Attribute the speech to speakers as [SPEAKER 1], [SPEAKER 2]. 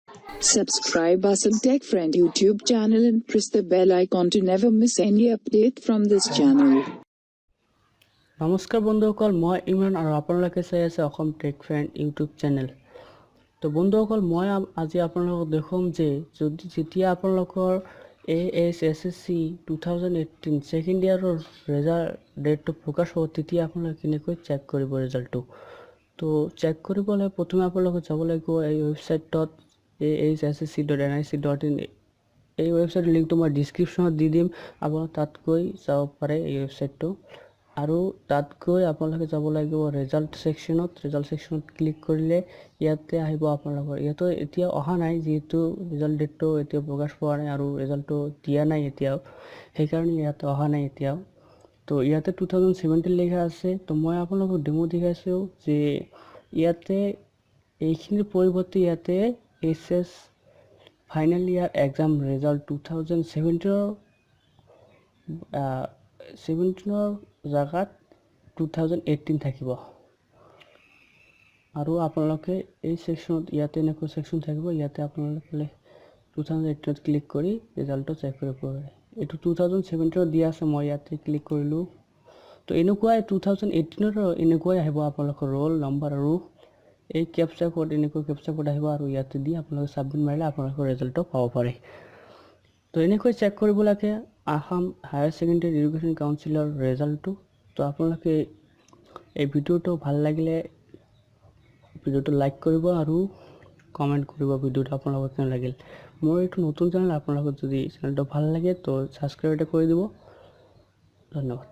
[SPEAKER 1] Subscribe Assam Tech Friend YouTube channel and press the bell icon to never miss any update from this channel.
[SPEAKER 2] নমস্কাৰ বন্ধুসকল, মই ইমৰান আৰু আপোনালোকে চাই আছে Assam tech friend YouTube channel. তো বন্ধুসকল, মই আজি আপোনালোকক দেখুৱাম যে যেতিয়া আপোনালোকৰ ASSC 2018 ছেকেণ্ড ইয়াৰৰ ৰেজাল্ট ডেটটো প্ৰকাশ হ'ব, তেতিয়া আপোনালোকে কেনেকৈ চেক কৰিব ৰিজাল্টটো। তো চেক কৰিবলৈ প্ৰথমে আপোনালোকে যাব লাগিব এই ৱেবছাইটত ahssc.nic.in। এই ৱেবছাইটৰ লিংকটো মই ডিছক্ৰিপশ্যনত দি দিম, আপোনালোকে তাত গৈ চাব পাৰে এই ৱেবছাইটটো। আৰু তাত গৈ আপোনালোকে যাব লাগিব ৰিজাল্ট ছেকশ্যনত ক্লিক কৰিলে ইয়াতে আহিব আপোনালোকৰ। ইয়াতো এতিয়া অহা নাই, যিহেতু ৰিজাল্ট ডেটটো এতিয়া প্ৰকাশ পোৱা নাই আৰু ৰিজাল্টটো দিয়া নাই এতিয়াও, সেইকাৰণে ইয়াতে অহা নাই এতিয়াও। তো ইয়াতে 2017 লিখা আছে। তো মই আপোনালোকক ডেমো দেখাইছোঁ যে ইয়াতে এইখিনিৰ পৰিৱৰ্তে ইয়াতে HS ফাইনেল ইয়াৰ এক্সাম ৰিজাল্ট 2017ৰ জাগাত 2018 থাকিব। আৰু আপোনালোকে এই ছেকশ্যনত ইয়াতে এনেকুৱা ছেকশ্যন থাকিব, ইয়াতে আপোনালোকে 2018ত ক্লিক কৰি ৰিজাল্টটো চেক কৰিব পাৰে। এইটো 2017ত দিয়া আছে, মই ইয়াতে ক্লিক কৰিলোঁ। তো এনেকুৱাই 2018ৰ এনেকুৱাই আহিব আপোনালোকৰ ৰোল নম্বৰ আৰু এই কেপচা কোড, এনেকুৱা কেপচা কোড আহিব আৰু ইয়াতে দি আপোনালোকে ছাবমিট মাৰিলে আপোনালোকৰ ৰিজাল্টটো পাব পাৰে। তো এনেকৈ চেক কৰিব লাগে আসাম হায়াৰ ছেকেণ্ডেৰী এডুকেশ্যন কাউন্সিলৰ ৰিজাল্টটো। তো আপোনালোকে এই ভিডিঅ'টো ভাল লাগিলে ভিডিঅ'টো লাইক কৰিব আৰু কমেণ্ট কৰিব ভিডিঅ'টো আপোনালোকৰ কেনে লাগিল। মোৰ এইটো নতুন চেনেল, আপোনালোকৰ যদি চেনেলটো ভাল লাগে তো ছাবস্ক্ৰাইব এটা কৰি দিব। ধন্যবাদ।